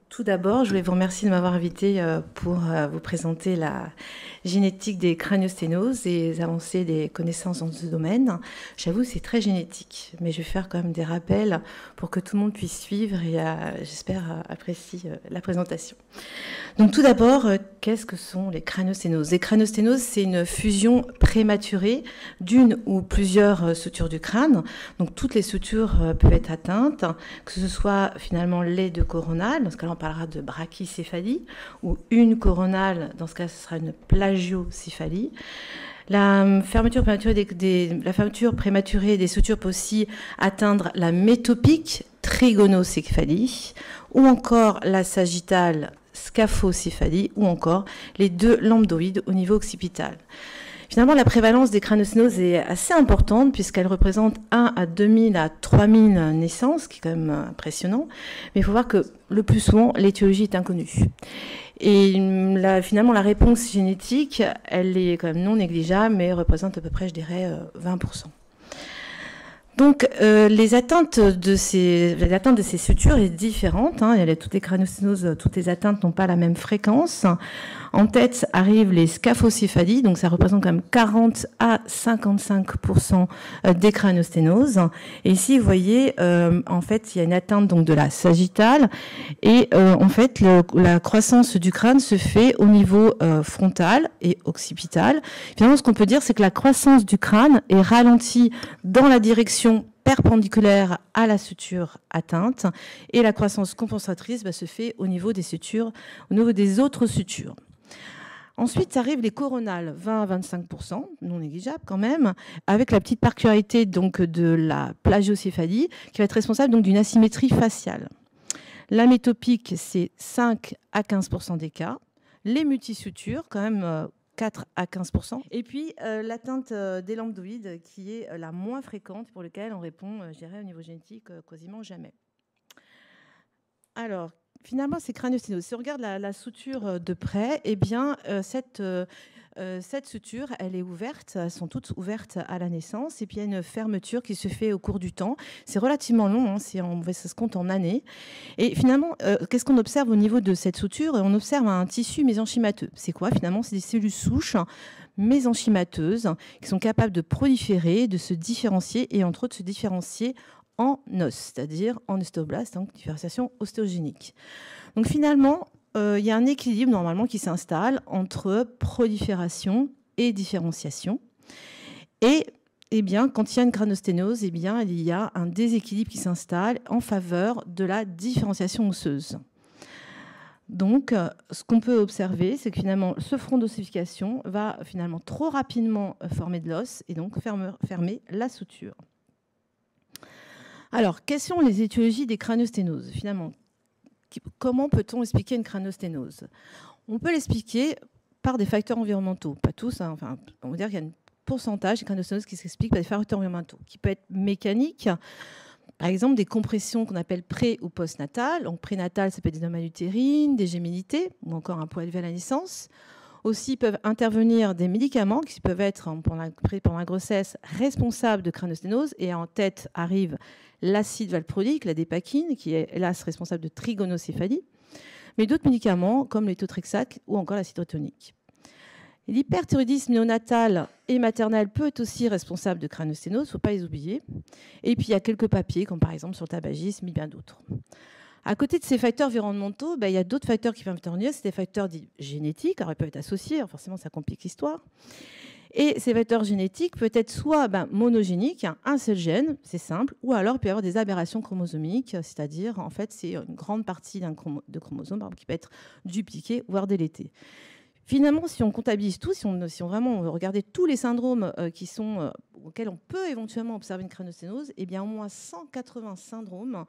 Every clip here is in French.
Tout d'abord, je voulais vous remercier de m'avoir invité pour vous présenter la génétique des craniosténoses et les avancées des connaissances dans ce domaine. J'avoue, c'est très génétique, mais je vais faire quand même des rappels pour que tout le monde puisse suivre et j'espère apprécie la présentation. Donc tout d'abord, qu'est-ce que sont les craniosténoses? Les craniosténoses, c'est une fusion prématurée d'une ou plusieurs sutures du crâne. Donc toutes les sutures peuvent être atteintes, que ce soit finalement les deux coronales, dans ce cas-là on parlera de brachycéphalie, ou une coronale, dans ce cas ce sera une plagiocéphalie. La fermeture prématurée des sutures peut aussi atteindre la métopique trigonocéphalie, ou encore la sagittale scaphocéphalie, ou encore les deux lambdoïdes au niveau occipital. Finalement, la prévalence des craniosténoses est assez importante puisqu'elle représente 1 à 2000 à 3000 naissances, ce qui est quand même impressionnant. Mais il faut voir que le plus souvent, l'étiologie est inconnue. Et finalement, la réponse génétique, elle est quand même non négligeable, mais représente à peu près, je dirais, 20%. Donc, les atteintes de ces sutures sont différentes. Toutes les craniosténoses, toutes les atteintes n'ont pas la même fréquence. En tête arrivent les scaphocéphalies, donc ça représente quand même 40 à 55% des craniosténoses. Et ici, vous voyez, en fait, il y a une atteinte donc de la sagittale. Et en fait, la croissance du crâne se fait au niveau frontal et occipital. Finalement, ce qu'on peut dire, c'est que la croissance du crâne est ralentie dans la direction perpendiculaire à la suture atteinte, et la croissance compensatrice se fait au niveau des sutures, au niveau des autres sutures. Ensuite arrivent les coronales, 20 à 25%, non négligeable quand même, avec la petite particularité donc de la plagiocéphalie qui va être responsable donc d'une asymétrie faciale. La métopique, c'est 5 à 15% des cas. Les multisutures, quand même 4 à 15%. Et puis l'atteinte des lambdoïdes qui est la moins fréquente, pour laquelle on répond, je dirais, au niveau génétique, quasiment jamais. Alors, finalement, ces craniosténoses, si on regarde la suture de près, eh bien, cette suture, elle est ouverte, elles sont toutes ouvertes à la naissance, et puis il y a une fermeture qui se fait au cours du temps. C'est relativement long, ça se compte en années. Et finalement, qu'est-ce qu'on observe au niveau de cette suture? On observe un tissu mésenchymateux. C'est quoi finalement? C'est des cellules souches mésenchymateuses qui sont capables de proliférer, de se différencier, et entre autres se différencier en os, c'est-à-dire en ostéoblaste, donc différenciation ostéogénique. Donc finalement, il y a un équilibre normalement qui s'installe entre prolifération et différenciation. Et eh bien, quand il y a une craniosténose, eh bien, il y a un déséquilibre qui s'installe en faveur de la différenciation osseuse. Donc, ce qu'on peut observer, c'est que finalement, ce front d'ossification va finalement trop rapidement former de l'os et donc fermer la suture. Alors, quelles sont les étiologies des craniosténoses? Finalement, comment peut-on expliquer une craniosténose? On peut l'expliquer par des facteurs environnementaux. Pas tous, enfin, on va dire qu'il y a un pourcentage des craniosténoses qui s'expliquent par des facteurs environnementaux, qui peut être mécanique. Par exemple, des compressions qu'on appelle pré- ou postnatales. Donc, prénatal, ça peut être des anomalies utérines, des géminités, ou encore un poids élevé à la naissance. Aussi peuvent intervenir des médicaments qui peuvent être, pendant la grossesse, responsables de craniosténose. Et en tête arrive l'acide valproïque, la dépakine, qui est hélas responsable de trigonocéphalie. Mais d'autres médicaments, comme l'étotrexate ou encore l'acide rétonique. L'hyperthyroïdisme néonatal et maternel peut être aussi responsable de craniosténose, il ne faut pas les oublier. Et puis il y a quelques papiers, comme par exemple sur le tabagisme et bien d'autres. À côté de ces facteurs environnementaux, il y a d'autres facteurs qui peuvent intervenir. C'est des facteurs dits génétiques, alors ils peuvent être associés, forcément ça complique l'histoire. Et ces facteurs génétiques peuvent être soit monogéniques, un seul gène, c'est simple, ou alors il peut y avoir des aberrations chromosomiques, c'est-à-dire en fait c'est une grande partie de chromosome qui peut être dupliquée, voire délétée. Finalement, si on comptabilise tout, si on vraiment veut regarder tous les syndromes auxquels on peut éventuellement observer une craniosténose, eh bien au moins 180 syndromes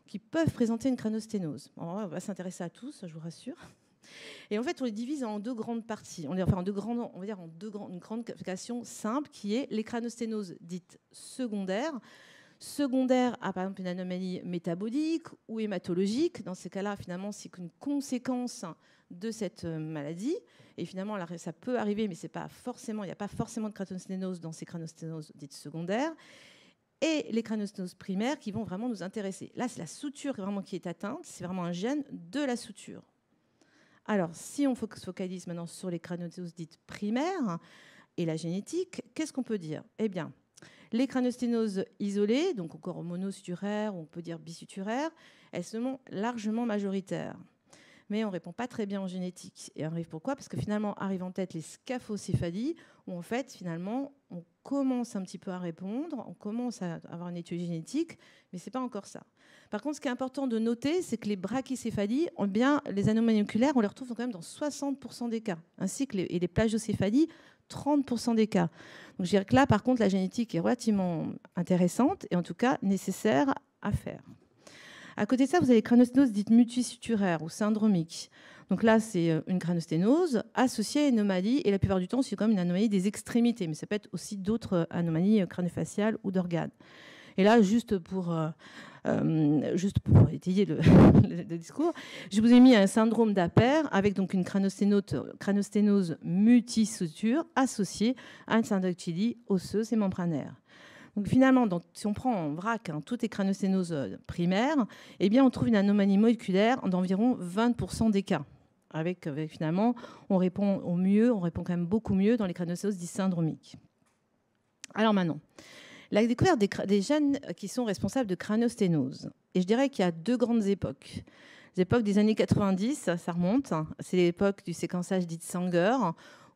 qui peuvent présenter une craniosténose. On va s'intéresser à tous, je vous rassure. Et en fait, on les divise en deux grandes parties. On va dire une grande classification simple qui est les craniosténoses dites secondaires. Secondaire à, par exemple, une anomalie métabolique ou hématologique. Dans ces cas-là, finalement, c'est qu'une conséquence de cette maladie. Et finalement, ça peut arriver, mais il n'y a pas forcément de craniosténose dans ces craniosténoses dites secondaires. et les cranosténoses primaires qui vont vraiment nous intéresser. Là, c'est la suture vraiment qui est atteinte, c'est vraiment un gène de la suture. Alors, si on se focalise maintenant sur les cranosténoses dites primaires et la génétique, qu'est-ce qu'on peut dire? Eh bien, les cranosténoses isolées, donc encore monosuturaires, ou on peut dire bisuturaires, elles sont largement majoritaires. Mais on ne répond pas très bien en génétique. Et on arrive pourquoi? Parce que finalement, arrivent en tête les scaphocéphalies, où en fait, finalement, on commence un petit peu à répondre, on commence à avoir une étude génétique, mais ce n'est pas encore ça. Par contre, ce qui est important de noter, c'est que les brachycéphalies, les anomalies moléculaires, on les retrouve quand même dans 60% des cas, ainsi que les plagiocéphalies, 30% des cas. Donc je dirais que là, par contre, la génétique est relativement intéressante et en tout cas nécessaire à faire. À côté de ça, vous avez les cranosténoses dites multisuturaires ou syndromiques. Donc là, c'est une cranosténose associée à une anomalie, et la plupart du temps, c'est comme une anomalie des extrémités, mais ça peut être aussi d'autres anomalies craniofaciales ou d'organes. Et là, juste pour étayer le discours, je vous ai mis un syndrome d'Apert avec donc une cranosténose multisuture associée à une syndactylie osseuse et membranaire. Donc finalement, si on prend en vrac toutes les cranosténoses primaires, eh bien, on trouve une anomalie moléculaire d'environ 20% des cas. Avec finalement, on répond au mieux, on répond quand même beaucoup mieux dans les cranosténoses dites syndromiques. Alors maintenant, la découverte des gènes qui sont responsables de cranosténose. Et je dirais qu'il y a deux grandes époques. L'époque des années 90, ça remonte. C'est l'époque du séquençage dit Sanger,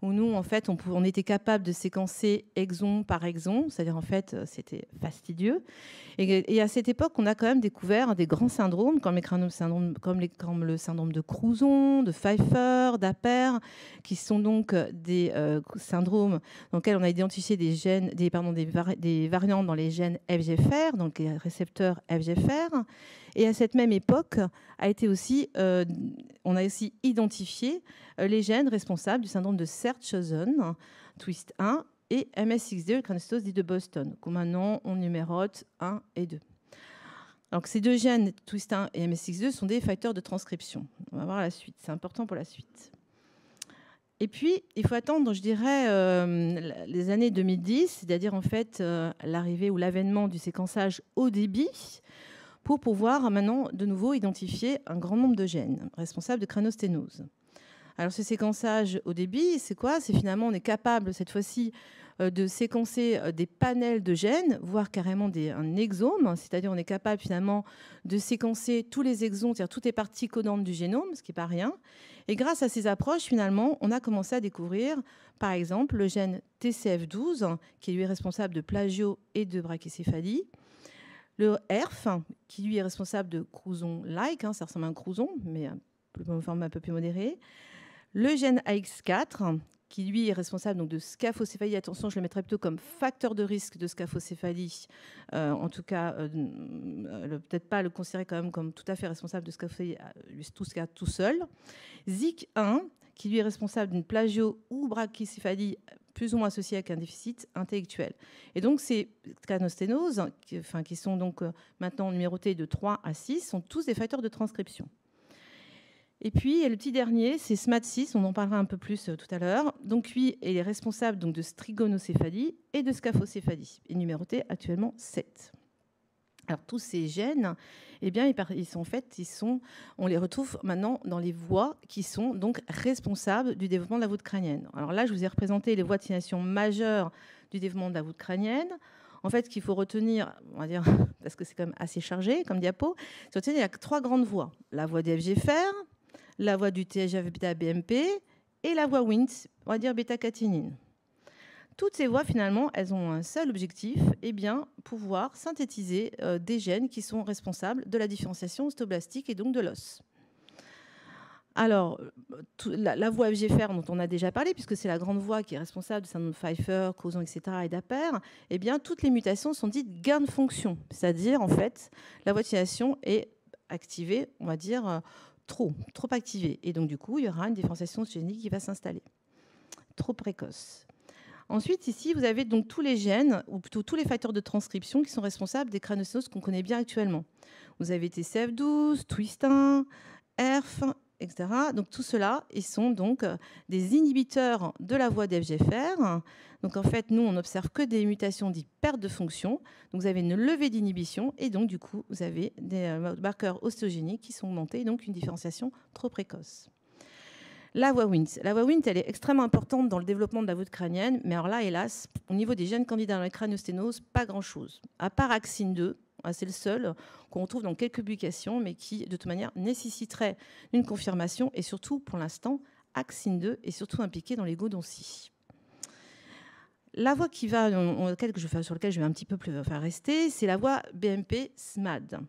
où nous, en fait, on était capable de séquencer exon par exon, c'est-à-dire, en fait, c'était fastidieux. Et à cette époque, on a quand même découvert des grands syndromes, comme le syndrome de Crouzon, de Pfeiffer, d'Apert, qui sont donc des syndromes dans lesquels on a identifié des variantes dans les gènes FGFR, donc les récepteurs FGFR. Et à cette même époque, on a aussi identifié les gènes responsables du syndrome de Serge-Chosen, twist 1, et MSX2, le cranosténose dit de Boston, que maintenant on numérote 1 et 2. Donc ces deux gènes, twist 1 et MSX2, sont des facteurs de transcription. On va voir la suite, c'est important pour la suite. Et puis, il faut attendre, je dirais, les années 2010, c'est-à-dire en fait l'arrivée ou l'avènement du séquençage haut débit, pour pouvoir maintenant de nouveau identifier un grand nombre de gènes responsables de cranosténose. Alors ce séquençage au débit, c'est quoi? C'est finalement, on est capable cette fois-ci de séquencer des panels de gènes, voire carrément un exome, c'est-à-dire on est capable finalement de séquencer tous les exons, c'est-à-dire toutes les parties codantes du génome, ce qui n'est pas rien. Et grâce à ces approches, finalement, on a commencé à découvrir, par exemple, le gène TCF12, qui lui est responsable de plagio et de brachycéphalie, le ERF, qui lui est responsable de Crouzon-like, ça ressemble à un Crouzon, mais en forme un peu plus modérée. Le gène AX4, qui lui est responsable donc, de scaphocéphalie. Attention, je le mettrais plutôt comme facteur de risque de scaphocéphalie. En tout cas, peut-être pas le considérer quand même comme tout à fait responsable de scaphocéphalie, tout seul. ZIC1, qui lui est responsable d'une plagio ou brachycéphalie plus ou moins associée avec un déficit intellectuel. Et donc, ces cranosténoses, qui sont donc maintenant numérotées de 3 à 6, sont tous des facteurs de transcription. Et puis, le petit dernier, c'est SMAD6, on en parlera un peu plus tout à l'heure. Donc, lui, il est responsable donc, de strigonocéphalie et de scaphocéphalie, et numéroté actuellement 7. Alors, tous ces gènes, eh bien, on les retrouve maintenant dans les voies qui sont donc responsables du développement de la voûte crânienne. Alors là, je vous ai représenté les voies de signalisation majeures du développement de la voûte crânienne. En fait, ce qu'il faut retenir, on va dire, parce que c'est quand même assez chargé comme diapo, c'est retenir qu'il y a 3 grandes voies. La voie du FGFR, la voie du TGF-bêta-BMP et la voie Wnt, on va dire bêta-caténine. Toutes ces voies, finalement, elles ont un seul objectif, eh bien, pouvoir synthétiser des gènes qui sont responsables de la différenciation ostéoblastique et donc de l'os. Alors, la voie FGFR dont on a déjà parlé, puisque c'est la grande voie qui est responsable du syndrome de Pfeiffer, Crouzon, etc., et d'Apert, eh bien, toutes les mutations sont dites gain de fonction. C'est-à-dire, en fait, la voie de signalisation est activée, on va dire, trop activée. Et donc, du coup, il y aura une différenciation génique qui va s'installer. Trop précoce. Ensuite, ici, vous avez donc tous les gènes, ou plutôt tous les facteurs de transcription qui sont responsables des cranosténoses qu'on connaît bien actuellement. Vous avez TCF12, twist 1, ERF etc. Donc tout cela, ils sont donc des inhibiteurs de la voie d'FGFR. Donc en fait, nous, on n'observe que des mutations dites perte de fonction. Donc vous avez une levée d'inhibition et donc du coup, vous avez des marqueurs ostéogéniques qui sont augmentés, donc une différenciation trop précoce. La voie Wnt. La voie Wnt, elle est extrêmement importante dans le développement de la voûte crânienne, mais alors là, hélas, au niveau des gènes candidats dans la craniosténose, pas grand-chose. À part AXIN2, c'est le seul qu'on retrouve dans quelques publications, mais qui, de toute manière, nécessiterait une confirmation. Et surtout, pour l'instant, AXIN2 est surtout impliqué dans les godoncies. La voie qui va, sur laquelle je vais un petit peu plus rester, c'est la voie BMP-SMAD.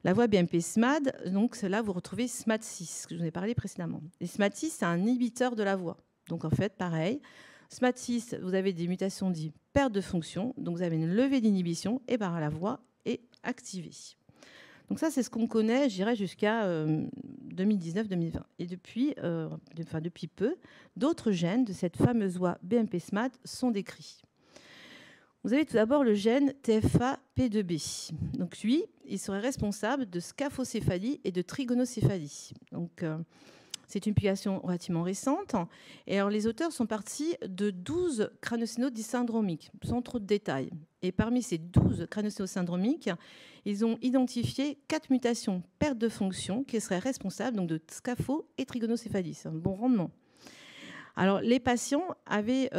La voie BMP-SMAD, donc là, vous retrouvez SMAD6, que je vous ai parlé précédemment. Et SMAD6, c'est un inhibiteur de la voie. Donc en fait, pareil, SMAD6, vous avez des mutations dites perte de fonction, donc vous avez une levée d'inhibition, et ben la voie est activée. Donc ça, c'est ce qu'on connaît, je dirais, jusqu'à 2019-2020. Et depuis peu, d'autres gènes de cette fameuse voie BMP-SMAD sont décrits. Vous avez tout d'abord le gène TFA-P2B. Donc lui, il serait responsable de scaphocéphalie et de trigonocéphalie. Donc c'est une publication relativement récente. Et alors les auteurs sont partis de 12 craniosténoses syndromiques, sans trop de détails. Et parmi ces 12 craniosténoses syndromiques, ils ont identifié 4 mutations perte de fonction qui seraient responsables donc, de scapho et trigonocéphalie. C'est un bon rendement. Alors, les patients avaient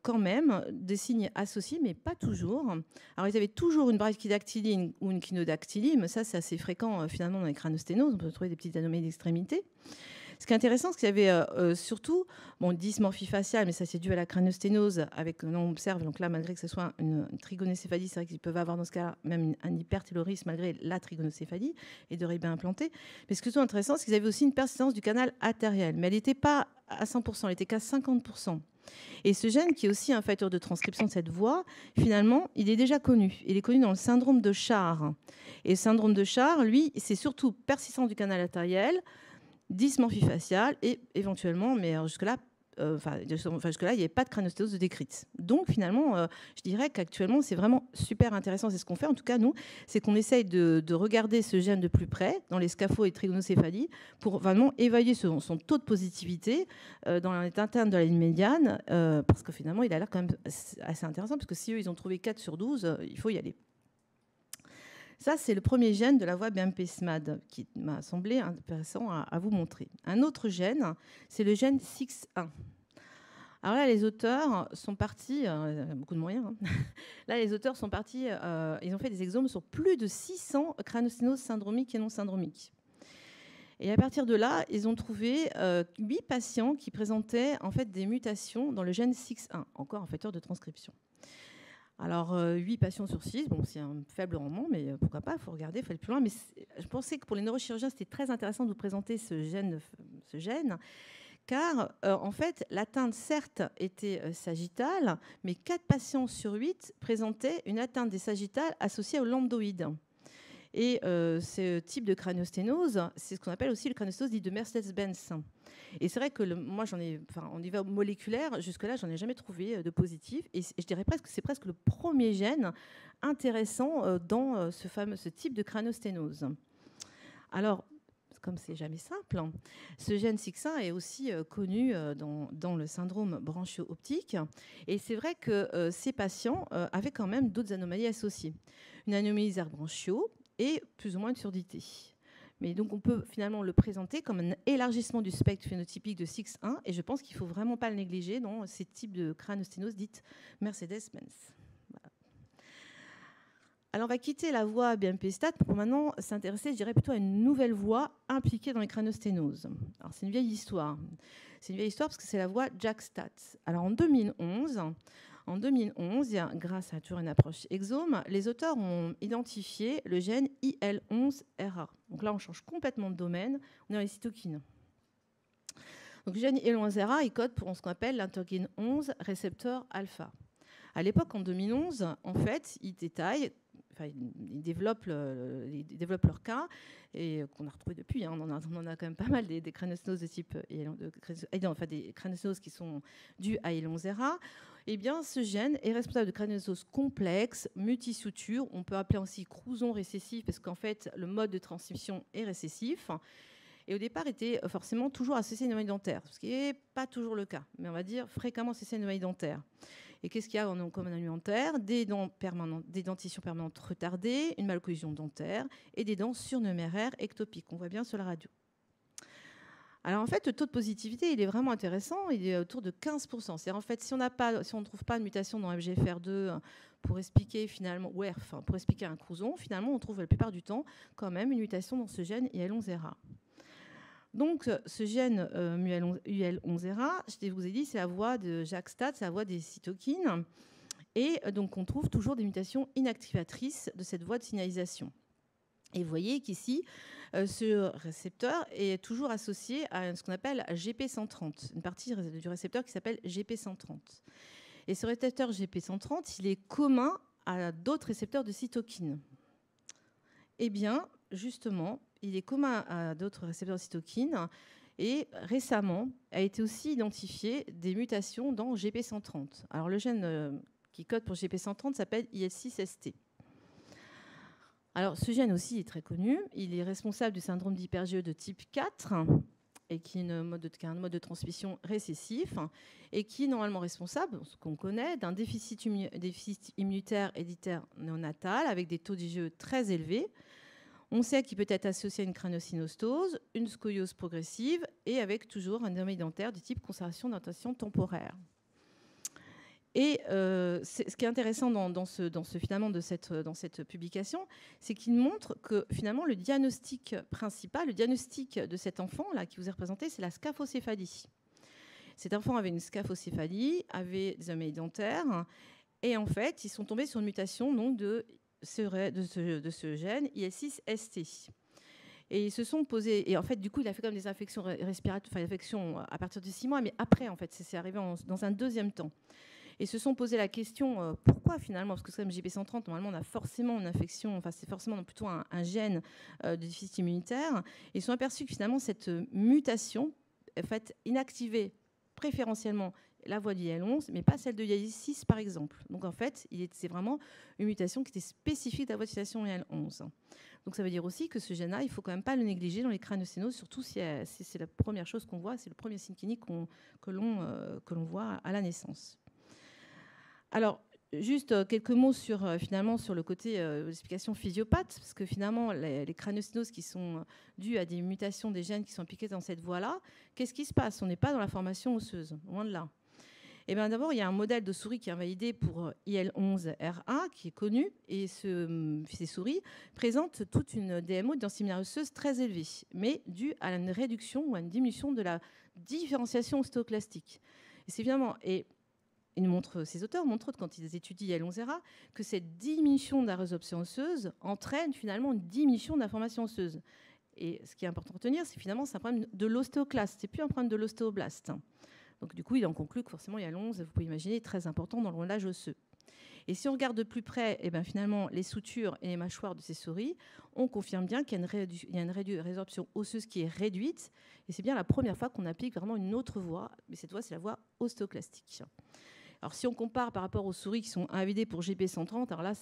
quand même des signes associés, mais pas toujours. Alors, ils avaient toujours une brachydactylie ou une quinodactylie, mais ça, c'est assez fréquent finalement dans les craniosténoses. On peut trouver des petites anomalies d'extrémité. Ce qui est intéressant, c'est qu'il y avait surtout dysmorphie faciale, mais ça c'est dû à la craniosténose, avec on observe, donc là, malgré que ce soit une trigonocéphalie, c'est vrai qu'ils peuvent avoir dans ce cas même un hypertellorisme malgré la trigonocéphalie et de bien implanté. Mais ce qui est surtout intéressant, c'est qu'ils avaient aussi une persistance du canal artériel, mais elle n'était pas à 100%, elle était qu'à 50%. Et ce gène, qui est aussi un facteur de transcription de cette voie, finalement, il est déjà connu. Il est connu dans le syndrome de Char. Et le syndrome de Char, lui, c'est surtout persistance du canal artériel, dysmorphie faciale et éventuellement, mais jusque-là, jusque-là, il n'y avait pas de craniosténose décrite. Donc finalement, je dirais qu'actuellement, c'est vraiment super intéressant. C'est ce qu'on fait, en tout cas nous, c'est qu'on essaye de regarder ce gène de plus près dans les scapho et trigonocéphalie pour vraiment évaluer son taux de positivité dans l'état interne de la ligne médiane, parce que finalement, il a l'air quand même assez intéressant, parce que si eux, ils ont trouvé 4 sur 12, il faut y aller. Ça, c'est le premier gène de la voie BMP-SMAD qui m'a semblé intéressant à vous montrer. Un autre gène, c'est le gène SIX1. Alors là, les auteurs sont partis, beaucoup de moyens, hein. Là, les auteurs sont partis, ils ont fait des exomes sur plus de 600 craniosténoses syndromiques et non syndromiques. Et à partir de là, ils ont trouvé 8 patients qui présentaient en fait des mutations dans le gène SIX1, encore un facteur de transcription. Alors, 8 patients sur 6, bon, c'est un faible rendement, mais pourquoi pas, il faut regarder, il faut aller plus loin. Mais je pensais que pour les neurochirurgiens, c'était très intéressant de vous présenter ce gène car en fait, l'atteinte, certes, était sagittale, mais 4 patients sur 8 présentaient une atteinte des sagittales associée au lambdoïde. Et ce type de craniosténose, c'est ce qu'on appelle aussi le craniosténose dit de Mercedes-Benz. Et c'est vrai que moi, au niveau moléculaire, jusque-là, j'en ai jamais trouvé de positif. Et je dirais presque que c'est presque le premier gène intéressant dans ce type de craniosténose. Alors, comme c'est jamais simple, ce gène SIX1 est aussi connu dans le syndrome branchio-optique. Et c'est vrai que ces patients avaient quand même d'autres anomalies associées. Une anomalie des arcs branchiaux et plus ou moins de surdité. Mais donc, on peut finalement le présenter comme un élargissement du spectre phénotypique de SIX1, et je pense qu'il ne faut vraiment pas le négliger dans ces types de craniosténose dites Mercedes-Benz. Voilà. Alors, on va quitter la voie BMP-STAT pour maintenant s'intéresser, je dirais, plutôt à une nouvelle voie impliquée dans les craniosténoses. Alors, c'est une vieille histoire. C'est une vieille histoire parce que c'est la voie JAK-STAT. Alors, en 2011, grâce à toujours une approche exome, les auteurs ont identifié le gène IL11RA. Donc là, on change complètement de domaine. On est dans les cytokines. Donc, le gène IL11RA, il code pour ce qu'on appelle l'interleukine 11 récepteur alpha. À l'époque, en 2011, en fait, ils développent leur cas et qu'on a retrouvé depuis. Hein, on en a quand même pas mal des craniosténoses de type des craniosténoses qui sont dues à IL11RA. Eh bien, ce gène est responsable de craniosténose complexe, multisuture. On peut appeler aussi crouson récessif parce qu'en fait, le mode de transmission est récessif. Et au départ, était forcément toujours associé à une anomalie dentaire, ce qui n'est pas toujours le cas, mais on va dire fréquemment associé à une anomalie dentaire. Et qu'est-ce qu'il y a comme anomalie dentaire? Des dentitions permanentes retardées, une malocclusion dentaire et des dents surnuméraires ectopiques. On voit bien sur la radio. Alors en fait, le taux de positivité, il est vraiment intéressant. Il est autour de 15%. C'est en fait, si on ne trouve pas de mutation dans FGFR2 pour expliquer finalement, pour expliquer un crouson, finalement, on trouve la plupart du temps quand même une mutation dans ce gène IL11RA. Donc, ce gène UL11RA, je vous ai dit, c'est la voie de JAK-STAT, c'est la voie des cytokines. Et donc, on trouve toujours des mutations inactivatrices de cette voie de signalisation. Et vous voyez qu'ici, ce récepteur est toujours associé à ce qu'on appelle GP130, une partie du récepteur qui s'appelle GP130. Et ce récepteur GP130, il est commun à d'autres récepteurs de cytokines. Eh bien, justement, il est commun à d'autres récepteurs de cytokines et récemment a été aussi identifié des mutations dans GP130. Alors, le gène qui code pour GP130 s'appelle IL6ST. Alors, ce gène aussi est très connu. Il est responsable du syndrome d'hyper-IgE de type 4 et qui est un mode de transmission récessif et qui est normalement responsable, ce qu'on connaît, d'un déficit immunitaire héréditaire néonatal avec des taux d'IgE très élevés. On sait qu'il peut être associé à une crâniosynostoose, une scoliose progressive et avec toujours un anomalie dentaire du type conservation d'orientation temporaire. Et ce qui est intéressant dans cette publication, c'est qu'il montre que finalement le diagnostic principal, le diagnostic de cet enfant là qui vous est représenté, c'est la scaphocéphalie. Cet enfant avait une scaphocéphalie, avait des anomalies dentaires, et en fait, ils sont tombés sur une mutation donc, de ce gène IL6ST. Et ils se sont posés, et en fait, du coup, il a fait comme des infections respiratoires, enfin, des infections à partir de 6 mois, mais après, en fait, c'est arrivé dans un deuxième temps. Et se sont posé la question pourquoi finalement, parce que comme GP130, normalement on a forcément une infection, enfin c'est forcément plutôt un gène de déficit immunitaire. Et ils sont aperçus que finalement cette mutation en fait, inactivait préférentiellement la voie de IL11, mais pas celle de IL6 par exemple. Donc en fait, c'est vraiment une mutation qui était spécifique de la voie de signalisation IL11. Donc ça veut dire aussi que ce gène-là, il ne faut quand même pas le négliger dans les crâniosénoses, surtout si c'est la première chose qu'on voit, c'est le premier signe clinique que l'on voit à la naissance. Alors, juste quelques mots finalement sur le côté l'explication physiopathe, parce que finalement, les crâniosénoses qui sont dues à des mutations des gènes qui sont impliqués dans cette voie-là, qu'est-ce qui se passe? On n'est pas dans la formation osseuse, loin de là. Eh bien, d'abord, il y a un modèle de souris qui est invalidé pour IL11RA, qui est connu, et ces souris présentent toute une DMO, une densité minéraire osseuse très élevée, mais due à une réduction ou à une diminution de la différenciation ostéoclastique. Et c'est évidemment... ces auteurs montrent, quand ils étudient IL11RA, que cette diminution de la résorption osseuse entraîne finalement une diminution de la formation osseuse. Et ce qui est important à retenir, c'est finalement c'est un problème de l'ostéoclaste, c'est plus un problème de l'ostéoblaste. Donc du coup, il en conclut que forcément IL11, vous pouvez imaginer, est très important dans le modelage osseux. Et si on regarde de plus près, finalement, les sutures et les mâchoires de ces souris, on confirme bien qu'il y a une résorption osseuse qui est réduite. Et c'est bien la première fois qu'on applique vraiment une autre voie, mais cette voie, c'est la voie ostéoclastique. Alors, si on compare par rapport aux souris qui sont invalidées pour GP130, alors là,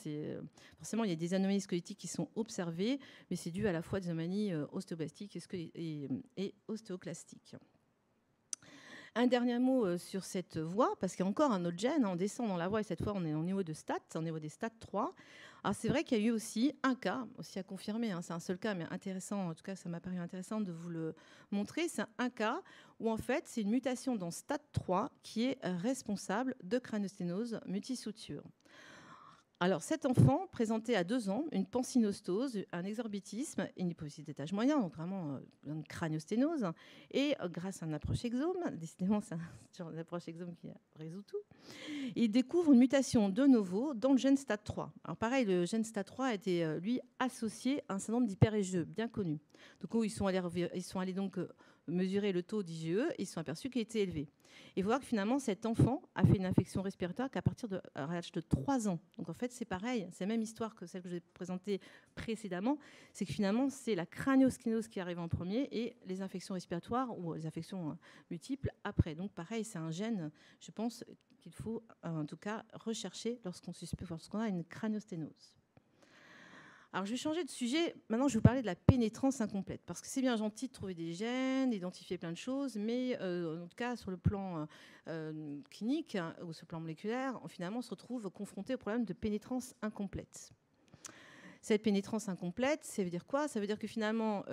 forcément, il y a des anomalies squelettiques qui sont observées, mais c'est dû à la fois des anomalies ostéoblastiques et ostéoclastiques. Un dernier mot sur cette voie, parce qu'il y a encore un autre gène, on descend dans la voie et cette fois on est au niveau de STAT, au niveau des STAT 3. Alors c'est vrai qu'il y a eu aussi un cas, aussi à confirmer, c'est un seul cas, mais intéressant, en tout cas ça m'a paru intéressant de vous le montrer, c'est un cas où en fait c'est une mutation dans STAT 3 qui est responsable de crâniosénose multisuture. Alors, cet enfant présentait à 2 ans une pansinostose, un exorbitisme, une hypovisite d'étage moyen, donc vraiment une craniosténose. Et grâce à une approche exome, décidément, c'est un genre d'approche exome qui résout tout, il découvre une mutation de novo dans le gène STAT3. Alors, pareil, le gène STAT3 a été, lui, associé à un syndrome d'hyper-IgE, bien connu. Donc, ils sont allés donc mesurer le taux d'IgE, ils se sont aperçus qu'il était élevé. Et voir que finalement, cet enfant a fait une infection respiratoire qu'à partir de l'âge de 3 ans. Donc en fait, c'est pareil, c'est la même histoire que celle que je vous ai présentée précédemment, c'est que finalement, c'est la craniosclénose qui arrive en premier et les infections respiratoires ou les infections multiples après. Donc pareil, c'est un gène, je pense, qu'il faut en tout cas rechercher lorsqu'on a une craniosténose. Alors, je vais changer de sujet. Maintenant, je vais vous parler de la pénétrance incomplète. Parce que c'est bien gentil de trouver des gènes, d'identifier plein de choses, mais en tout cas, sur le plan clinique ou sur le plan moléculaire, finalement, on se retrouve confronté au problème de pénétrance incomplète. Cette pénétrance incomplète, ça veut dire quoi? Ça veut dire que finalement,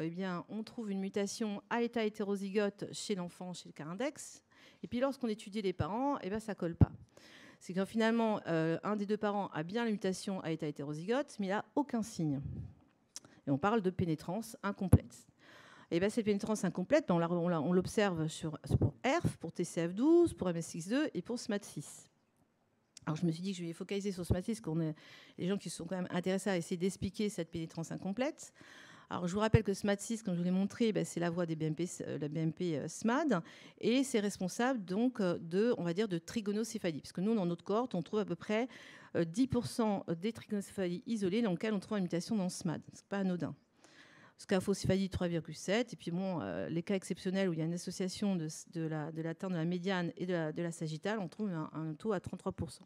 on trouve une mutation à l'état hétérozygote chez l'enfant, chez le cas index. Et puis, lorsqu'on étudie les parents, ça ne colle pas. C'est que finalement, un des deux parents a bien la mutation à état hétérozygote, mais il n'a aucun signe. Et on parle de pénétrance incomplète. Et cette pénétrance incomplète, on l'observe pour ERF, pour TCF12, pour MSX2 et pour SMAD6. Alors je me suis dit que je vais focaliser sur SMAD6, qu'on est les gens qui se sont quand même intéressés à essayer d'expliquer cette pénétrance incomplète. Alors, je vous rappelle que SMAD6, comme je vous l'ai montré, c'est la voie des BMP, la BMP SMAD, et c'est responsable donc on va dire, de trigonocéphalie. Parce que nous, dans notre cohorte, on trouve à peu près 10% des trigonocéphalies isolées dans lesquelles on trouve une mutation dans SMAD. Ce n'est pas anodin. Scaphocéphalie 3,7, et puis les cas exceptionnels où il y a une association de l'atteinte de la médiane et de la sagittale, on trouve un taux à 33%.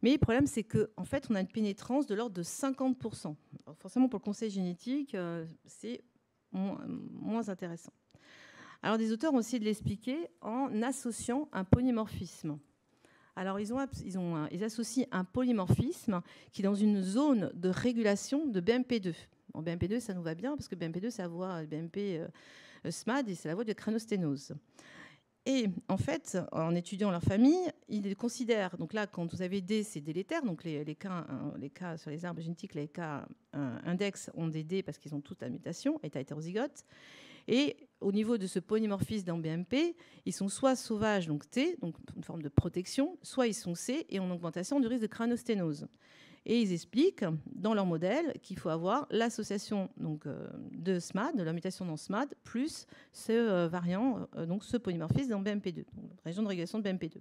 Mais le problème, c'est qu'en fait, on a une pénétrance de l'ordre de 50%. Alors forcément, pour le conseil génétique, c'est moins intéressant. Alors, des auteurs ont essayé de l'expliquer en associant un polymorphisme. Alors, ils associent un polymorphisme qui est dans une zone de régulation de BMP2. Bon, BMP2, ça nous va bien, parce que BMP2, c'est la voie BMP SMAD et c'est la voie de créanosténose. Et en fait, en étudiant leur famille, ils considèrent, donc là, quand vous avez D, c'est délétère, donc les cas sur les arbres génétiques, les cas index ont des D parce qu'ils ont toute la mutation, état hétérozygote. Et au niveau de ce polymorphisme dans BMP, ils sont soit sauvages, donc T, donc une forme de protection, soit ils sont C et en augmentation du risque de créanosténose. Et ils expliquent dans leur modèle qu'il faut avoir l'association de SMAD, de la mutation dans SMAD, plus ce variant, donc ce polymorphisme dans BMP2, donc région de régulation de BMP2.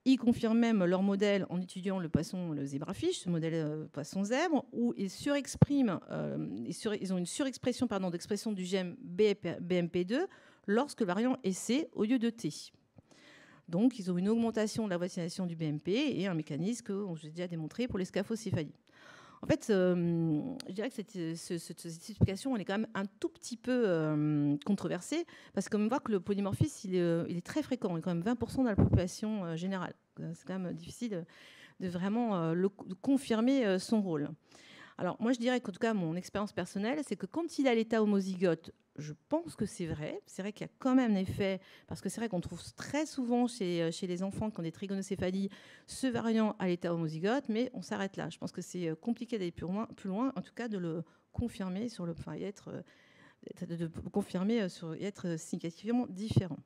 Ils confirment même leur modèle en étudiant le zébrafiche, ce modèle poisson-zèbre, où ils surexpriment, ils ont une surexpression d'expression du gène BMP2 lorsque le variant est C au lieu de T. Donc, ils ont une augmentation de la vaccination du BMP et un mécanisme que j'ai déjà démontré pour les scaphocéphalies. En fait, je dirais que cette explication, elle est quand même un tout petit peu controversée, parce qu'on voit que le polymorphisme, il est très fréquent, il est quand même 20% dans la population générale. C'est quand même difficile de vraiment confirmer son rôle. Alors, moi, je dirais qu'en tout cas, mon expérience personnelle, c'est que quand il a l'état homozygote, je pense que c'est vrai. C'est vrai qu'il y a quand même un effet, parce que c'est vrai qu'on trouve très souvent chez les enfants qui ont des trigonocéphalies ce variant à l'état homozygote, mais on s'arrête là. Je pense que c'est compliqué d'aller plus loin, en tout cas de le confirmer sur être significativement différent.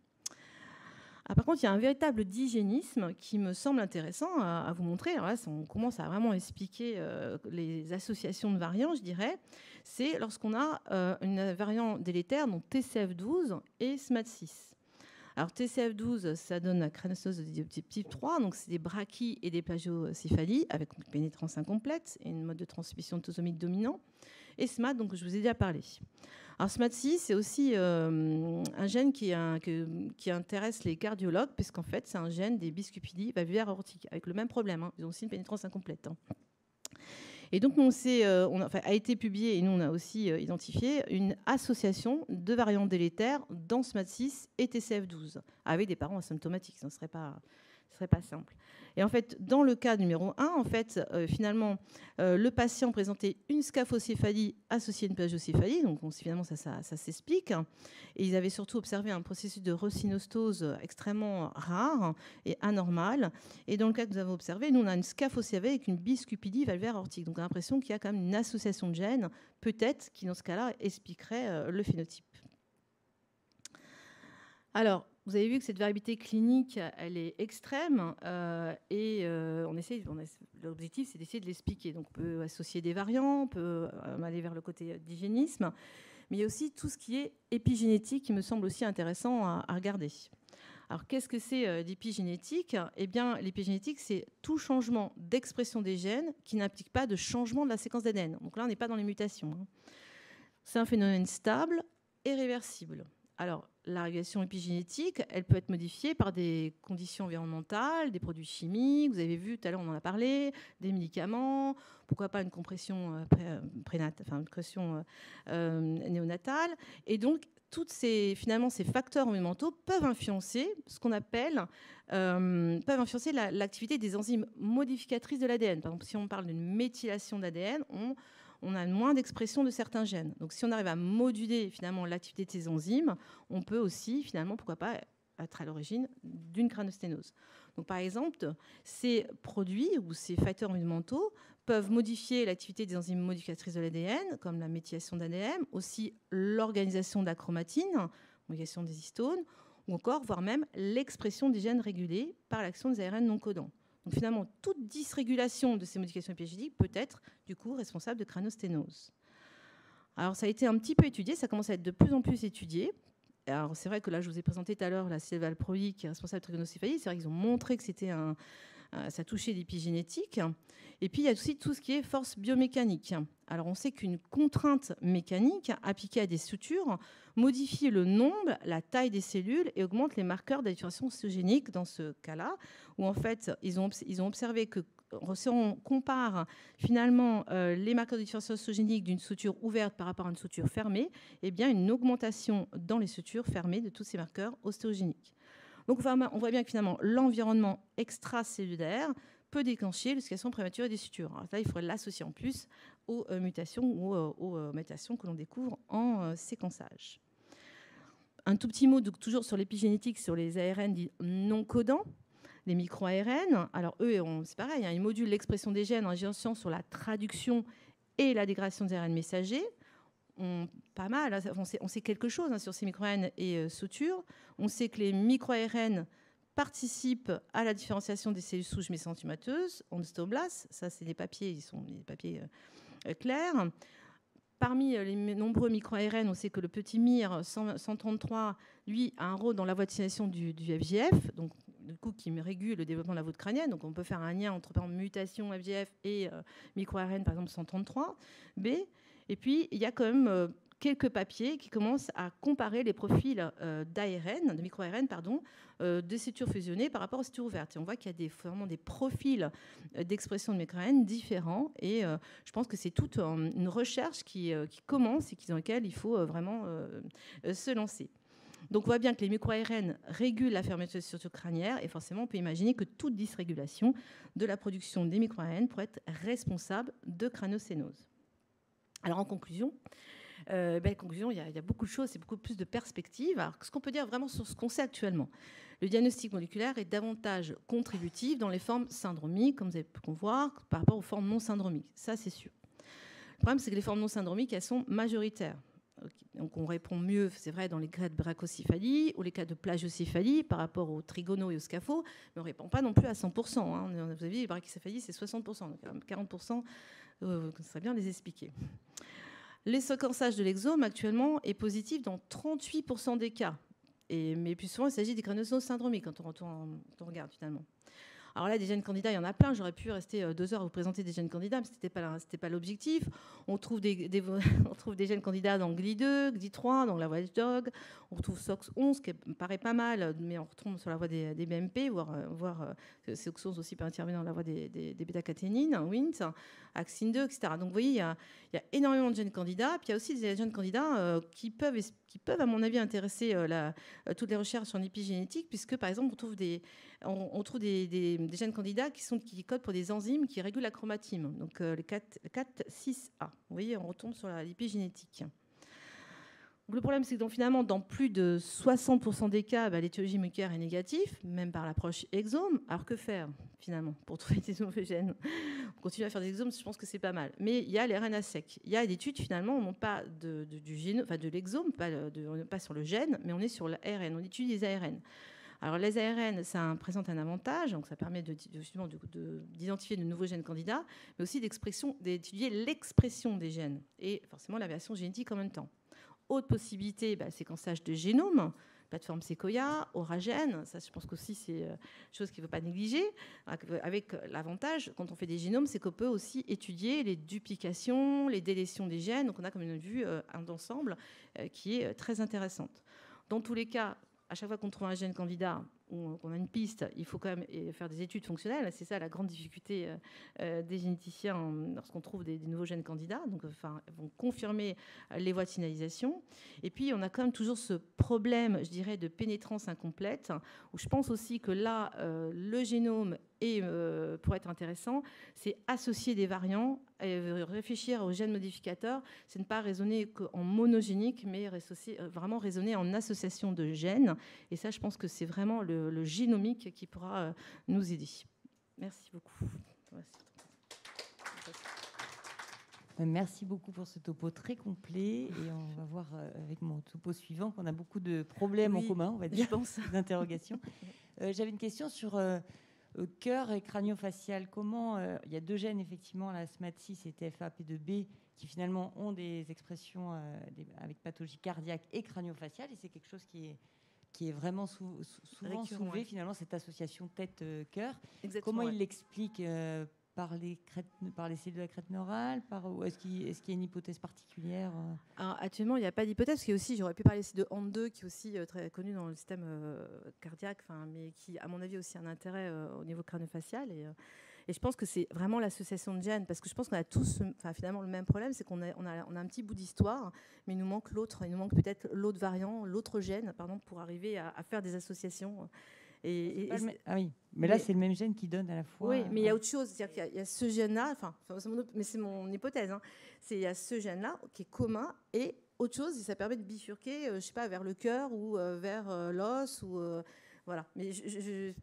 Ah, par contre, il y a un véritable digénisme qui me semble intéressant à vous montrer. Alors là, on commence à vraiment expliquer les associations de variants, je dirais. C'est lorsqu'on a un variant délétère, donc TCF12 et SMAD6. Alors TCF12, ça donne la créanosténose de type 3, donc c'est des brachys et des plagiocéphalies avec une pénétrance incomplète et une mode de transmission autosomique dominant. Et SMAD, donc je vous ai déjà parlé. Alors SMAD6, c'est aussi un gène qui intéresse les cardiologues, puisqu'en fait, c'est un gène des biscupidies valvulaires aortiques, avec le même problème. Ils ont aussi une pénétrance incomplète. Et donc, a été publié, et nous, on a aussi identifié une association de variants délétères dans SMAD6 et TCF12, avec des parents asymptomatiques. Ce ne serait pas simple. Et en fait, dans le cas numéro 1, en fait, finalement, le patient présentait une scaphocéphalie associée à une plagiocéphalie, donc finalement, ça s'explique. Et ils avaient surtout observé un processus de rhinostose extrêmement rare et anormal. Et dans le cas que nous avons observé, nous, on a une scaphocéphalie avec une biscupidie valvulaire aortique. Donc, on a l'impression qu'il y a quand même une association de gènes, peut-être, qui, dans ce cas-là, expliquerait le phénotype. Alors, vous avez vu que cette variabilité clinique, elle est extrême et l'objectif, c'est d'essayer de l'expliquer. Donc, on peut associer des variants, on peut aller vers le côté d'hygiénisme, mais il y a aussi tout ce qui est épigénétique qui me semble aussi intéressant à regarder. Alors, qu'est-ce que c'est l'épigénétique ? Eh bien, l'épigénétique, c'est tout changement d'expression des gènes qui n'implique pas de changement de la séquence d'ADN. Donc là, on n'est pas dans les mutations. C'est un phénomène stable et réversible. Alors, la régulation épigénétique, elle peut être modifiée par des conditions environnementales, des produits chimiques, vous avez vu, tout à l'heure on en a parlé, des médicaments, pourquoi pas une compression une compression néonatale. Et donc, finalement, ces facteurs environnementaux peuvent influencer ce qu'on appelle peuvent influencer l'activité des enzymes modificatrices de l'ADN. Par exemple, si on parle d'une méthylation d'ADN, on a moins d'expression de certains gènes. Donc, si on arrive à moduler finalement l'activité de ces enzymes, on peut aussi, finalement, pourquoi pas, être à l'origine d'une cranosténose. Donc, par exemple, ces produits ou ces facteurs environnementaux peuvent modifier l'activité des enzymes modificatrices de l'ADN, comme la méthylation d'ADN, aussi l'organisation de la chromatine, modification des histones, ou encore, voire même, l'expression des gènes régulés par l'action des ARN non codants. Donc finalement, toute dysrégulation de ces modifications épigénétiques peut être du coup responsable de cranosténose. Alors ça a été un petit peu étudié, ça commence à être de plus en plus étudié. Alors c'est vrai que là, je vous ai présenté tout à l'heure la cévalproïde qui est responsable de trigonocéphalie. C'est vrai qu'ils ont montré que ça touchait l'épigénétique. Et puis il y a aussi tout ce qui est force biomécanique. Alors on sait qu'une contrainte mécanique appliquée à des sutures modifie le nombre, la taille des cellules et augmente les marqueurs d'altération osteogénique dans ce cas-là, où en fait ils ont observé que si on compare finalement les marqueurs d'altération osteogénique d'une suture ouverte par rapport à une suture fermée, eh bien une augmentation dans les sutures fermées de tous ces marqueurs ostéogéniques. Donc on voit bien que finalement l'environnement extracellulaire peut déclencher l'oxydation prématurée des sutures. Alors là, il faudrait l'associer en plus aux mutations ou aux mutations que l'on découvre en séquençage. Un tout petit mot donc, toujours sur l'épigénétique, sur les ARN dits non codants, les micro-ARN. Alors eux, c'est pareil, hein, ils modulent l'expression des gènes en agissant sur la traduction et la dégradation des ARN messagers. Pas mal, hein, on sait quelque chose hein, sur ces micro-ARN et sutures. On sait que les micro-ARN participent à la différenciation des cellules souches mésenchymateuses en ostéoblastes. Ça, c'est des papiers, ils sont des papiers clairs. Parmi les nombreux micro-ARN, on sait que le petit MIR 133, lui, a un rôle dans la voie de signalisation du FGF, donc du coup qui régule le développement de la voûte crânienne. Donc on peut faire un lien entre par exemple, mutation FGF et micro-ARN, par exemple 133B. Et puis il y a quand même quelques papiers qui commencent à comparer les profils d'ARN, de micro-ARN, de sutures fusionnées par rapport aux sutures ouvertes. Et on voit qu'il y a vraiment des profils d'expression de micro-ARN différents. Et je pense que c'est toute une recherche qui commence et dans laquelle il faut vraiment se lancer. Donc on voit bien que les micro-ARN régulent la fermeture des sutures crânières et forcément on peut imaginer que toute dysrégulation de la production des micro-ARN pourrait être responsable de cranosténose. Alors en conclusion, il y a beaucoup de choses, c'est beaucoup plus de perspectives. Alors, ce qu'on peut dire vraiment sur ce qu'on sait actuellement, le diagnostic moléculaire est davantage contributif dans les formes syndromiques, comme vous avez pu voir, par rapport aux formes non syndromiques. Ça, c'est sûr. Le problème, c'est que les formes non syndromiques, elles sont majoritaires. Donc, on répond mieux, c'est vrai, dans les cas de brachocéphalie ou les cas de plagiocéphalie par rapport aux trigonaux et aux scapho, mais on ne répond pas non plus à 100%. Hein. Vous avez vu, les brachycéphalies, c'est 60%. Donc, 40%, ce serait bien de les expliquer. Les séquençages de l'exome actuellement est positif dans 38% des cas. Mais plus souvent, il s'agit des cranosténoses syndromiques quand on regarde finalement. Alors là, des gènes candidats, il y en a plein. J'aurais pu rester 2 heures à vous présenter des gènes candidats, mais ce n'était pas l'objectif. On trouve des gènes candidats dans GLI2, GLI3, dans la voie Watchdog. On retrouve SOX11, qui paraît pas mal, mais on retrouve sur la voie des BMP, voire SOX11 aussi peut intervenir dans la voie des bêta-caténines, WNT, AXIN2, etc. Donc vous voyez, il y a énormément de gènes candidats. Puis il y a aussi des gènes candidats qui peuvent, à mon avis, intéresser toutes les recherches en épigénétique, puisque, par exemple, on trouve des gènes candidats qui codent pour des enzymes qui régulent la chromatine, donc les 4-6A. Vous voyez, on retombe sur l'épigénétique. Le problème, c'est que finalement, dans plus de 60% des cas, l'étiologie moléculaire est négative, même par l'approche exome. Alors que faire, finalement, pour trouver des nouveaux gènes? On continue à faire des exomes, je pense que c'est pas mal. Mais il y a les RNA secs. Il y a des études, finalement, non pas de l'exome, pas sur le gène, mais on est sur l'ARN. On étudie les ARN. Alors les ARN, ça présente un avantage, donc ça permet d'identifier de nouveaux gènes candidats, mais aussi d'étudier l'expression des gènes et forcément la variation génétique en même temps. Autre possibilité, séquençage de génome, plateforme Sequoia, Oragène, ça je pense qu'aussi c'est une chose qu'il ne faut pas négliger, avec l'avantage quand on fait des génomes, c'est qu'on peut aussi étudier les duplications, les délétions des gènes, donc on a comme une vue d'ensemble qui est très intéressante. dans tous les cas, à chaque fois qu'on trouve un gène candidat ou qu'on a une piste, il faut quand même faire des études fonctionnelles. C'est ça la grande difficulté des généticiens lorsqu'on trouve des nouveaux gènes candidats. Donc, vont confirmer les voies de signalisation. Et puis, on a quand même toujours ce problème, je dirais, de pénétrance incomplète, où je pense aussi que là, le génome pour être intéressant, c'est associer des variants, réfléchir aux gènes modificateurs, c'est ne pas raisonner en monogénique, mais vraiment raisonner en association de gènes. Et ça, je pense que c'est vraiment le génomique qui pourra nous aider. Merci beaucoup. Merci beaucoup pour ce topo très complet. Et on va voir avec mon topo suivant qu'on a beaucoup de problèmes en commun, on va dire, d'interrogations. J'avais une question sur cœur et crânio-facial. Comment il y a 2 gènes, effectivement, la SMAD6 et TFA-P2B, qui finalement ont des expressions avec pathologie cardiaque et crânio-faciale. Et c'est quelque chose qui est vraiment souvent soulevé, finalement, cette association tête-cœur. Comment il l'explique par les cellules de la crête neurale, est-ce qu'il y a une hypothèse particulière? Alors, actuellement, il n'y a pas d'hypothèse, parce qu'il y a aussi, j'aurais pu parler ici de HAND2, qui est aussi très connu dans le système cardiaque, mais qui, à mon avis, a aussi un intérêt au niveau crânio-facial. Et je pense que c'est vraiment l'association de gènes, parce que je pense qu'on a tous finalement le même problème, c'est qu'on a un petit bout d'histoire, mais il nous manque l'autre, il nous manque peut-être l'autre variant, l'autre gène, pardon, pour arriver à faire des associations. Ah oui, mais là, c'est le même gène qui donne à la fois... Oui, mais il y a autre chose. C'est-à-dire qu'il y a ce gène-là, mais c'est mon hypothèse, hein, il y a ce gène-là qui est commun et autre chose, et ça permet de bifurquer, je sais pas, vers le cœur ou vers l'os ou... voilà. Mais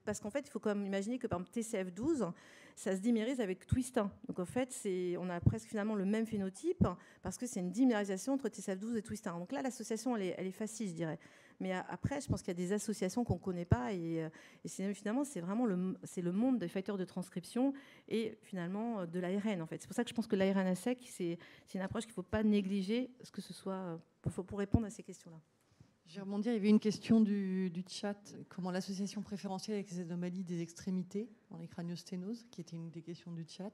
parce qu'en fait, il faut quand même imaginer que par exemple TCF12, ça se dimérise avec Twist1. Donc en fait, on a presque finalement le même phénotype parce que c'est une dimérisation entre TCF12 et Twist1. Donc là, l'association, elle est facile, je dirais. Mais après, je pense qu'il y a des associations qu'on ne connaît pas et finalement, c'est vraiment le monde des facteurs de transcription et finalement de l'ARN en fait. C'est pour ça que je pense que l'ARN à sec, c'est une approche qu'il ne faut pas négliger, que ce soit pour répondre à ces questions-là. Je vais rebondir, il y avait une question du chat, comment l'association préférentielle avec les anomalies des extrémités dans les craniosténoses, qui était une des questions du chat.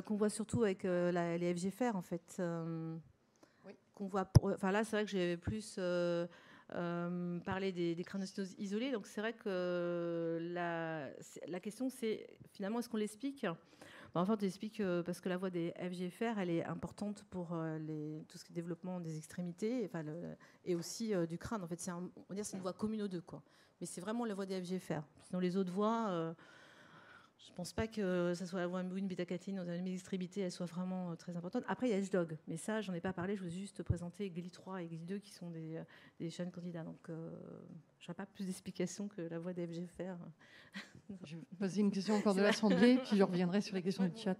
Qu'on voit surtout avec les FGFR, en fait. Oui. Qu'on voit, là, c'est vrai que j'avais plus parlé des craniosténoses isolées, donc c'est vrai que la question, c'est finalement, est-ce qu'on l'explique ? En fait, on explique parce que la voie des FGFR, elle est importante pour tout ce qui est développement des extrémités et aussi du crâne. En fait, c'est une voie commune aux deux, quoi. Mais c'est vraiment la voie des FGFR. Sinon, les autres voies, je ne pense pas que ça soit la voie une bêta-catéine dans les extrémités, elle soit vraiment très importante. Après, il y a HDOG, mais ça, j'en ai pas parlé. Je voulais juste présenter GLI3 et GLI2 qui sont des jeunes candidats. Donc, je n'aurai pas plus d'explications que la voie des FGFR. Je vais poser une question encore de l'Assemblée, puis je reviendrai sur les questions du chat.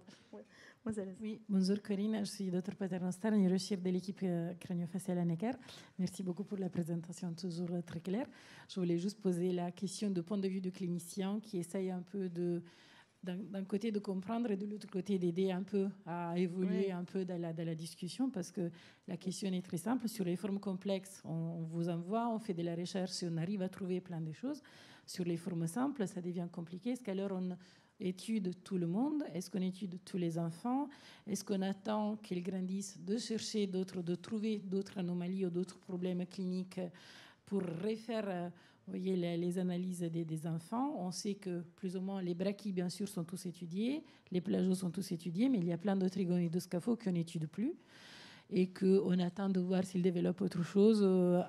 Oui, bonjour Corinne, je suis Dr Paternostar, neurochirurgienne de l'équipe crânio-faciale à Necker. Merci beaucoup pour la présentation, toujours très claire. Je voulais juste poser la question de point de vue du clinicien qui essaye un peu d'un côté de comprendre et de l'autre côté d'aider un peu à évoluer un peu dans la discussion, parce que la question est très simple. Sur les formes complexes, on vous envoie, on fait de la recherche et on arrive à trouver plein de choses. Sur les formes simples, ça devient compliqué. Est-ce qu'alors on étude tout le monde? Est-ce qu'on étude tous les enfants? Est-ce qu'on attend qu'ils grandissent de chercher de trouver d'autres anomalies ou d'autres problèmes cliniques pour refaire vous voyez, les analyses des enfants? On sait que plus ou moins les brachis, bien sûr, sont tous étudiés, les plagios sont tous étudiés, mais il y a plein de trigonidoscaphos qu'on n'étudie plus et qu'on attend de voir s'ils développent autre chose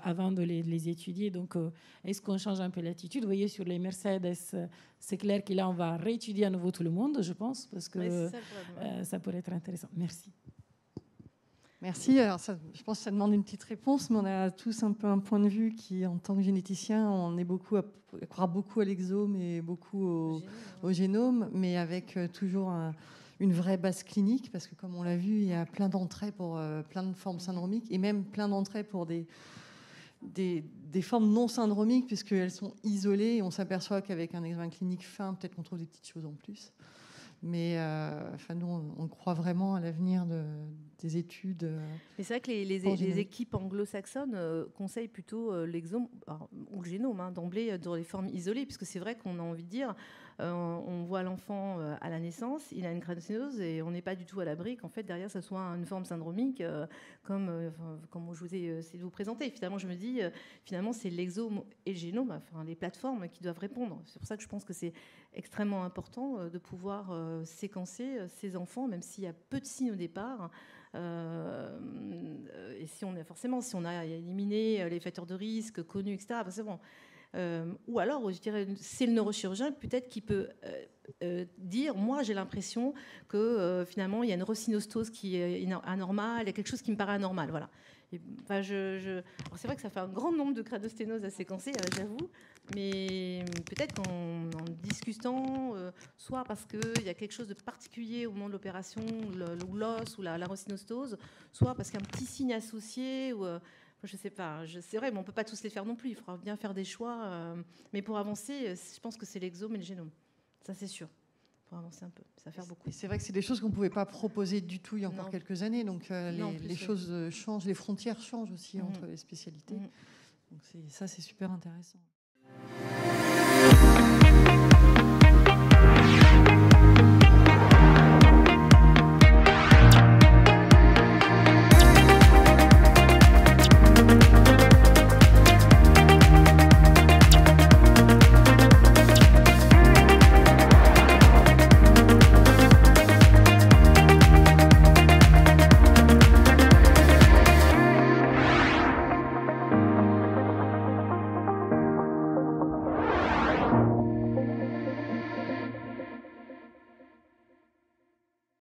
avant de les étudier. Donc, est-ce qu'on change un peu l'attitude? Vous voyez, sur les Mercedes, c'est clair que là, on va réétudier à nouveau tout le monde, je pense, parce que ça pourrait être intéressant. Merci. Merci. Alors, je pense que ça demande une petite réponse, mais on a tous un peu un point de vue qui, en tant que généticien, on est croit beaucoup à l'exome et beaucoup au génome, mais avec toujours une vraie base clinique, parce que comme on l'a vu, il y a plein d'entrées pour plein de formes syndromiques et même plein d'entrées pour des formes non syndromiques, puisqu'elles sont isolées et on s'aperçoit qu'avec un examen clinique fin, peut-être qu'on trouve des petites choses en plus. Mais nous, on croit vraiment à l'avenir des études. Mais c'est vrai que les équipes anglo-saxonnes conseillent plutôt l'exome ou le génome d'emblée dans les formes isolées, puisque c'est vrai qu'on a envie de dire, on voit l'enfant à la naissance, il a une craneosténose et on n'est pas du tout à l'abri qu'en fait derrière ça soit une forme syndromique comme je vous ai essayé de vous présenter. Finalement, je me dis, finalement, c'est l'exome et le génome, enfin, les plateformes qui doivent répondre. C'est pour ça que je pense que c'est extrêmement important de pouvoir séquencer ces enfants, même s'il y a peu de signes au départ. Et si on a éliminé les facteurs de risque connus, etc., ben c'est bon. Ou alors, je dirais, c'est le neurochirurgien peut-être qui peut dire, moi j'ai l'impression que finalement il y a une rhinostose qui est anormale, il y a quelque chose qui me paraît anormal, voilà. Enfin, alors c'est vrai que ça fait un grand nombre de craneosténoses à séquencer, j'avoue, mais peut-être qu'en discutant, soit parce qu'il y a quelque chose de particulier au moment de l'opération, ou l'os, ou la rhinostose, soit parce qu'il y a un petit signe associé, ou je ne sais pas, c'est vrai, mais on ne peut pas tous les faire non plus. Il faudra bien faire des choix. Mais pour avancer, je pense que c'est l'exome et le génome. Ça, c'est sûr. Pour avancer un peu, ça va faire beaucoup. Et c'est vrai que c'est des choses qu'on ne pouvait pas proposer du tout il y a encore quelques années. Donc les choses changent, les frontières changent aussi entre les spécialités. Donc ça, c'est super intéressant.